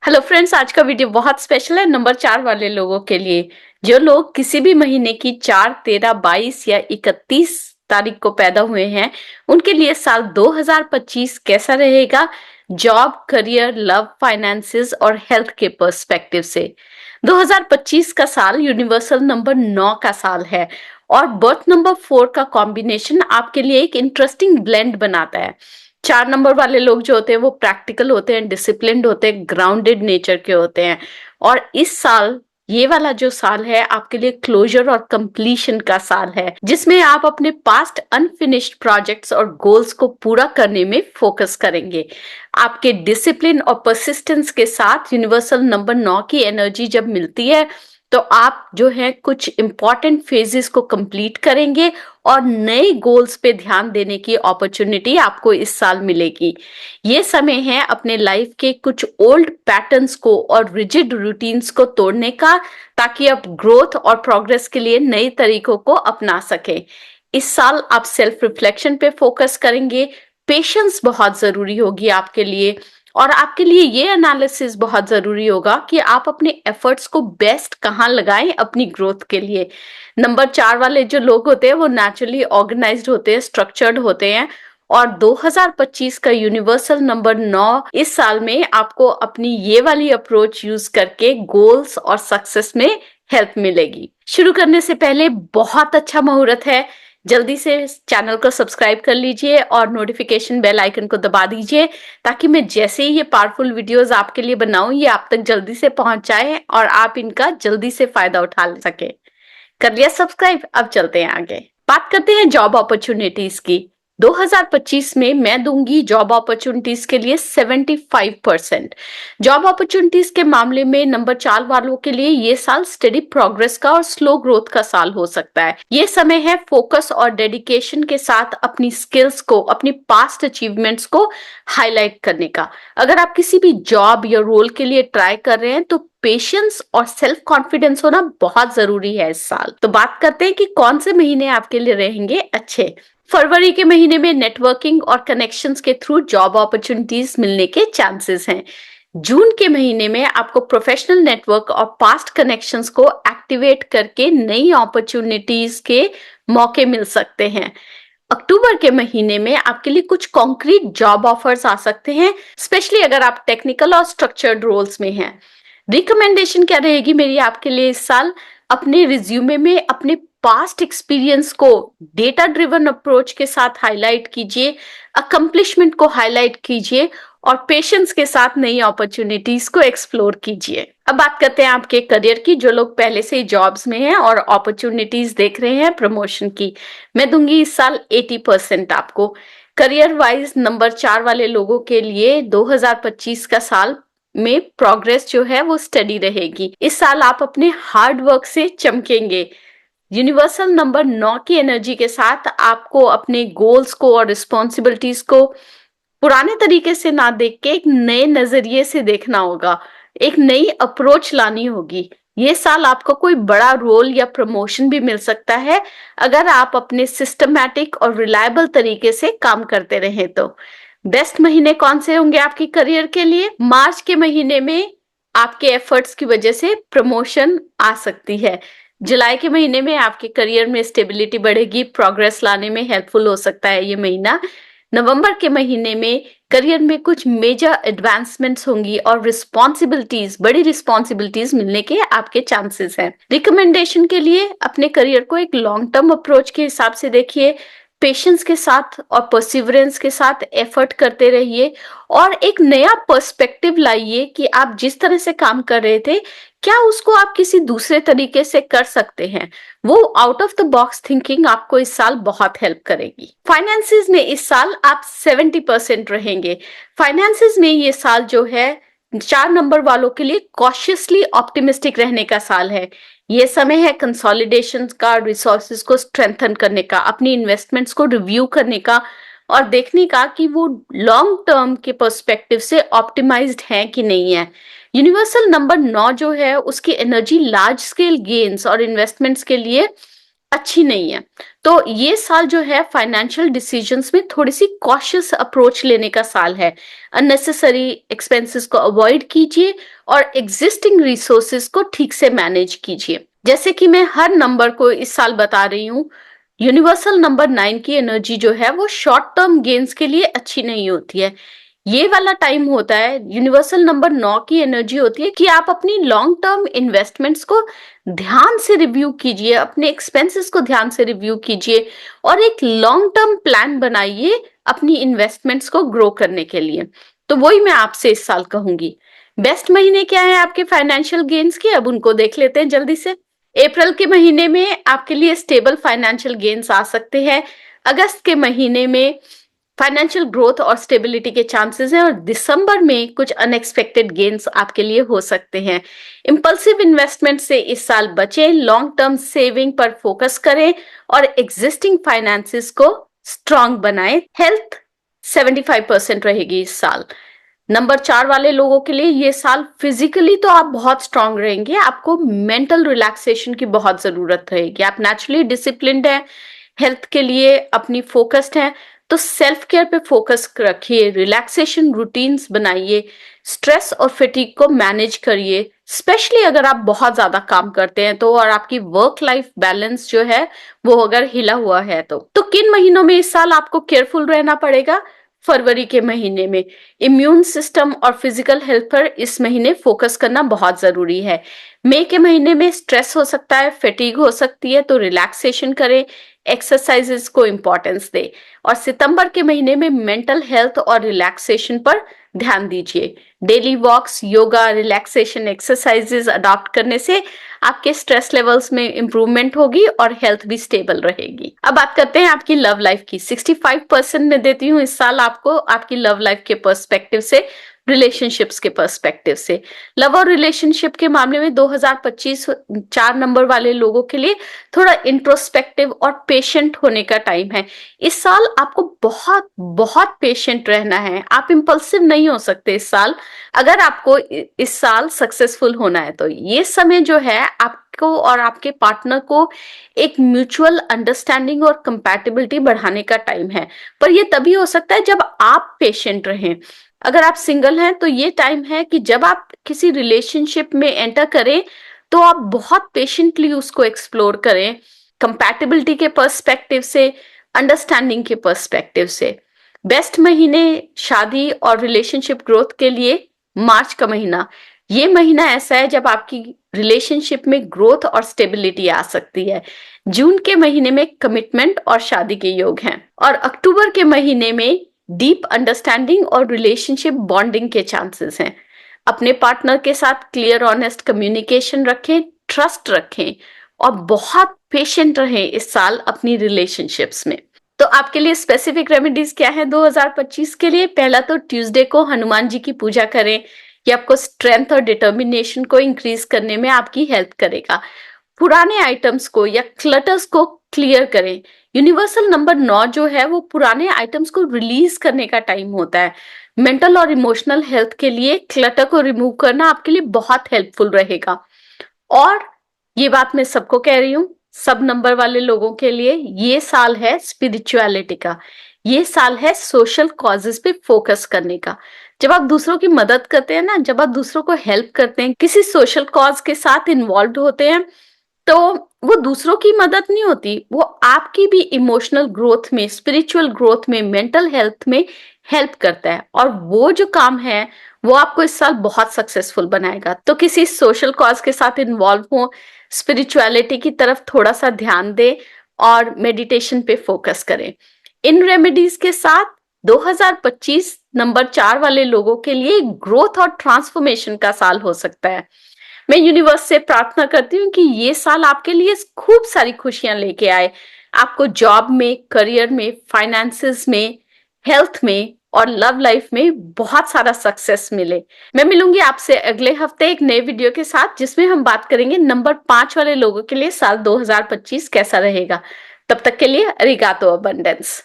Hello friends, आज का video बहुत स्पेशल है नंबर 4 वाले लोगों के लिए। जो लोग किसी भी महीने की 4, 13, 22 या 31 तारीख को पैदा हुए हैं, उनके लिए साल 2025 कैसा रहेगा जॉब, करियर, लव, फाइनेंसेस और हेल्थ के पर्सपेक्टिव से। 2025 का साल यूनिवर्सल नंबर 9 का साल है और बर्थ नंबर 4 का कॉम्बिनेशन आपके लिए एक इंटरेस्टिंग ब्लेंड बनाता है। 4 नंबर वाले लोग जो होते हैं वो प्रैक्टिकल होते हैं, डिसिप्लिन्ड होते हैं, ग्राउंडेड नेचर के होते हैं। और इस साल, ये वाला जो साल है, आपके लिए क्लोजर और कंप्लीशन का साल है, जिसमें आप अपने पास्ट अनफिनिश्ड प्रोजेक्ट्स और गोल्स को पूरा करने में फोकस करेंगे। आपके डिसिप्लिन और परसिस्टेंस के साथ यूनिवर्सल नंबर 9 की एनर्जी जब मिलती है तो आप जो है कुछ इंपॉर्टेंट फेजेस को कंप्लीट करेंगे और नए गोल्स पे ध्यान देने की अपॉर्चुनिटी आपको इस साल मिलेगी। ये समय है अपने लाइफ के कुछ ओल्ड पैटर्न्स को और रिजिड रूटीन्स को तोड़ने का, ताकि आप ग्रोथ और प्रोग्रेस के लिए नए तरीकों को अपना सकें। इस साल आप सेल्फ रिफ्लेक्शन पे फोकस करेंगे। पेशेंस बहुत जरूरी होगी आपके लिए और आपके लिए ये एनालिसिस बहुत जरूरी होगा कि आप अपने एफर्ट्स को बेस्ट कहाँ लगाएं अपनी ग्रोथ के लिए। नंबर 4 वाले जो लोग होते हैं वो नेचुरली ऑर्गेनाइज्ड होते हैं, स्ट्रक्चर्ड होते हैं और 2025 का यूनिवर्सल नंबर 9 इस साल में आपको अपनी ये वाली अप्रोच यूज करके गोल्स और सक्सेस में हेल्प मिलेगी। शुरू करने से पहले बहुत अच्छा मुहूर्त है, जल्दी से चैनल को सब्सक्राइब कर लीजिए और नोटिफिकेशन बेल आइकन को दबा दीजिए, ताकि मैं जैसे ही ये पावरफुल वीडियोस आपके लिए बनाऊं ये आप तक जल्दी से पहुंच जाए और आप इनका जल्दी से फायदा उठा सके। कर लिया सब्सक्राइब? अब चलते हैं आगे, बात करते हैं जॉब अपॉर्चुनिटीज की। 2025 में मैं दूंगी जॉब अपॉर्चुनिटीज के लिए 75%। जॉब अपॉर्चुनिटीज के मामले में नंबर 4 वालों के लिए ये साल स्टडी प्रोग्रेस का और स्लो ग्रोथ का साल हो सकता है। ये समय है फोकस और डेडिकेशन के साथ अपनी स्किल्स को, अपनी पास्ट अचीवमेंट्स को हाईलाइट करने का। अगर आप किसी भी जॉब या रोल के लिए ट्राई कर रहे हैं तो पेशेंस और सेल्फ कॉन्फिडेंस होना बहुत जरूरी है इस साल। तो बात करते हैं कि कौन से महीने आपके लिए रहेंगे अच्छे। फरवरी के महीने में नेटवर्किंग और कनेक्शंस के थ्रू जॉब अपॉर्चुनिटीज मिलने के चांसेस हैं। जून के महीने में आपको प्रोफेशनल नेटवर्क और पास्ट कनेक्शंस को एक्टिवेट करके नई अपॉर्चुनिटीज के मौके मिल सकते हैं। अक्टूबर के महीने में आपके लिए कुछ कॉन्क्रीट जॉब ऑफर्स आ सकते हैं, स्पेशली अगर आप टेक्निकल और स्ट्रक्चर्ड रोल्स में हैं। रिकमेंडेशन क्या रहेगी मेरी आपके लिए इस साल? अपने रिज्यूमे में अपने पास्ट एक्सपीरियंस को डेटा ड्रिवन अप्रोच के साथ हाईलाइट कीजिए, अकम्पलिशमेंट को हाईलाइट कीजिए और पेशेंस के साथ नई अपॉर्चुनिटीज को एक्सप्लोर कीजिए। अब बात करते हैं आपके करियर की। जो लोग पहले से ही जॉब्स में हैं और अपॉर्चुनिटीज देख रहे हैं प्रमोशन की, मैं दूंगी इस साल 80% आपको। करियर वाइज नंबर 4 वाले लोगों के लिए 2025 का साल में प्रोग्रेस जो है वो स्टडी रहेगी। इस साल आप अपने हार्ड वर्क से चमकेंगे। यूनिवर्सल नंबर 9 की एनर्जी के साथ आपको अपने गोल्स को और रिस्पॉन्सिबिलिटीज को पुराने तरीके से ना देख के एक नए नजरिए से देखना होगा, एक नई अप्रोच लानी होगी। ये साल आपको कोई बड़ा रोल या प्रमोशन भी मिल सकता है अगर आप अपने सिस्टमैटिक और रिलायबल तरीके से काम करते रहें तो। बेस्ट महीने कौन से होंगे आपके करियर के लिए? मार्च के महीने में आपके एफर्ट्स की वजह से प्रमोशन आ सकती है। जुलाई के महीने में आपके करियर में स्टेबिलिटी बढ़ेगी, प्रोग्रेस लाने में हेल्पफुल हो सकता है ये महीना। नवंबर के महीने में करियर में कुछ मेजर एडवांसमेंट्स होंगी और बड़ी रिस्पॉन्सिबिलिटीज मिलने के आपके चांसेस हैं। रिकमेंडेशन के लिए अपने करियर को एक लॉन्ग टर्म अप्रोच के हिसाब से देखिए, पेशेंस के साथ और परसिवरेंस के साथ एफर्ट करते रहिए और एक नया पर्सपेक्टिव लाइए कि आप जिस तरह से काम कर रहे थे, क्या उसको आप किसी दूसरे तरीके से कर सकते हैं। वो out of the box thinking आपको इस साल बहुत हेल्प करेगी। फाइनेंसेस में इस साल आप 70% रहेंगे। फाइनेंसेस में ये साल जो है 4 नंबर वालों के लिए कॉशियसली ऑप्टिमिस्टिक रहने का साल है। ये समय है कंसोलिडेशन का, रिसोर्सेज को स्ट्रेंथन करने का, अपनी इन्वेस्टमेंट्स को रिव्यू करने का और देखने का कि वो लॉन्ग टर्म के पर्सपेक्टिव से ऑप्टिमाइज्ड है कि नहीं है। यूनिवर्सल नंबर 9 जो है उसकी एनर्जी लार्ज स्केल गेन्स और इन्वेस्टमेंट्स के लिए अच्छी नहीं है। तो ये साल जो है फाइनेंशियल डिसीजंस में थोड़ी सी कॉशियस अप्रोच लेने का साल है। अननेसेसरी एक्सपेंसेस को अवॉइड कीजिए और एग्जिस्टिंग रिसोर्सेज को ठीक से मैनेज कीजिए। जैसे कि मैं हर नंबर को इस साल बता रही हूँ, यूनिवर्सल नंबर 9 की एनर्जी जो है वो शॉर्ट टर्म गेन्स के लिए अच्छी नहीं होती है। ये वाला टाइम होता है, यूनिवर्सल नंबर 9 की एनर्जी होती है कि आप अपनी लॉन्ग टर्म इन्वेस्टमेंट्स को ध्यान से रिव्यू कीजिए, अपने एक्सपेंसेस को ध्यान से रिव्यू कीजिए और एक लॉन्ग टर्म प्लान बनाइए अपनी इन्वेस्टमेंट्स को ग्रो करने के लिए। तो वही मैं आपसे इस साल कहूंगी। बेस्ट महीने क्या है आपके फाइनेंशियल गेन्स के, अब उनको देख लेते हैं जल्दी से। अप्रैल के महीने में आपके लिए स्टेबल फाइनेंशियल गेन्स आ सकते हैं। अगस्त के महीने में फाइनेंशियल ग्रोथ और स्टेबिलिटी के चांसेस हैं और दिसंबर में कुछ अनएक्सपेक्टेड गेन्स आपके लिए हो सकते हैं। इंपल्सिव इन्वेस्टमेंट से इस साल बचें, लॉन्ग टर्म सेविंग पर फोकस करें और एग्जिस्टिंग फाइनेंसेस को स्ट्रांग बनाएं। हेल्थ 75% रहेगी इस साल। नंबर 4 वाले लोगों के लिए ये साल फिजिकली तो आप बहुत स्ट्रांग रहेंगे, आपको मेंटल रिलैक्सेशन की बहुत जरूरत रहेगी। आप नेचुरली डिसिप्लिन्ड हैं, हेल्थ के लिए अपनी फोकस्ड हैं, तो सेल्फ केयर पे फोकस रखिए, रिलैक्सेशन रूटीन्स बनाइए, स्ट्रेस और फटीग को मैनेज करिए। स्पेशली अगर आप बहुत ज्यादा काम करते हैं तो, और आपकी वर्क लाइफ बैलेंस जो है वो अगर हिला हुआ है तो किन महीनों में इस साल आपको केयरफुल रहना पड़ेगा? फरवरी के महीने में इम्यून सिस्टम और फिजिकल हेल्थ पर इस महीने फोकस करना बहुत जरूरी है। मई के महीने में स्ट्रेस हो सकता है, फैटीग हो सकती है, तो रिलैक्सेशन करें, एक्सरसाइजेस को इंपॉर्टेंस दे। और सितंबर के महीने में मेंटल हेल्थ और रिलैक्सेशन पर ध्यान दीजिए। डेली वॉक्स, योगा, रिलैक्सेशन एक्सरसाइजेस अडॉप्ट करने से आपके स्ट्रेस लेवल्स में इंप्रूवमेंट होगी और हेल्थ भी स्टेबल रहेगी। अब बात करते हैं आपकी लव लाइफ की। 65% में देती हूँ इस साल आपको आपकी लव लाइफ के पर्सपेक्टिव से, रिलेशनशिप्स के पर्सपेक्टिव से। लव और रिलेशनशिप के मामले में 2025 4 नंबर वाले लोगों के लिए थोड़ा इंट्रोस्पेक्टिव और पेशेंट होने का टाइम है। इस साल आपको बहुत बहुत पेशेंट रहना है, आप इंपल्सिव नहीं हो सकते इस साल। अगर आपको इस साल सक्सेसफुल होना है तो ये समय जो है आपको और आपके पार्टनर को एक म्यूचुअल अंडरस्टैंडिंग और कंपैटिबिलिटी बढ़ाने का टाइम है। पर ये तभी हो सकता है जब आप पेशेंट रहें। अगर आप सिंगल हैं तो ये टाइम है कि जब आप किसी रिलेशनशिप में एंटर करें तो आप बहुत पेशेंटली उसको एक्सप्लोर करें, कंपैटिबिलिटी के पर्सपेक्टिव से, अंडरस्टैंडिंग के पर्सपेक्टिव से। बेस्ट महीने शादी और रिलेशनशिप ग्रोथ के लिए मार्च का महीना। ये महीना ऐसा है जब आपकी रिलेशनशिप में ग्रोथ और स्टेबिलिटी आ सकती है। जून के महीने में कमिटमेंट और शादी के योग हैं और अक्टूबर के महीने में डीप अंडरस्टैंडिंग और रिलेशनशिप बॉन्डिंग के चांसेस हैं। अपने पार्टनर के साथ क्लियर ऑनेस्ट कम्युनिकेशन रखें, ट्रस्ट रखें और बहुत पेशेंट रहें इस साल अपनी रिलेशनशिप्स में। तो आपके लिए स्पेसिफिक रेमेडीज क्या है 2025 के लिए? पहला तो ट्यूसडे को हनुमान जी की पूजा करें, ये आपको स्ट्रेंथ और डिटर्मिनेशन को इंक्रीज करने में आपकी हेल्प करेगा। पुराने आइटम्स को या क्लटर्स को क्लियर करें। यूनिवर्सल नंबर 9 जो है वो पुराने आइटम्स को रिलीज करने का टाइम होता है। मेंटल और इमोशनल हेल्थ के लिए क्लटर को रिमूव करना आपके लिए बहुत हेल्पफुल रहेगा। और ये बात मैं सबको कह रही हूँ, सब नंबर वाले लोगों के लिए ये साल है स्पिरिचुअलिटी का, ये साल है सोशल कॉजेस पे फोकस करने का। जब आप दूसरों की मदद करते हैं ना, जब आप दूसरों को हेल्प करते हैं, किसी सोशल कॉज के साथ इन्वॉल्व होते हैं, तो वो दूसरों की मदद नहीं होती, वो आपकी भी इमोशनल ग्रोथ में, स्पिरिचुअल ग्रोथ में, मेंटल हेल्थ में हेल्प करता है। और वो जो काम है वो आपको इस साल बहुत सक्सेसफुल बनाएगा। तो किसी सोशल कॉज के साथ इन्वॉल्व हो, स्पिरिचुअलिटी की तरफ थोड़ा सा ध्यान दे और मेडिटेशन पे फोकस करें। इन रेमेडीज के साथ 2025 नंबर 4 वाले लोगों के लिए ग्रोथ और ट्रांसफॉर्मेशन का साल हो सकता है। मैं यूनिवर्स से प्रार्थना करती हूँ कि ये साल आपके लिए खूब सारी खुशियां लेके आए, आपको जॉब में, करियर में, फाइनेंसेस में, हेल्थ में और लव लाइफ में बहुत सारा सक्सेस मिले। मैं मिलूंगी आपसे अगले हफ्ते एक नए वीडियो के साथ, जिसमें हम बात करेंगे नंबर 5 वाले लोगों के लिए साल 2025 कैसा रहेगा। तब तक के लिए अरिगातो अबंडेंस।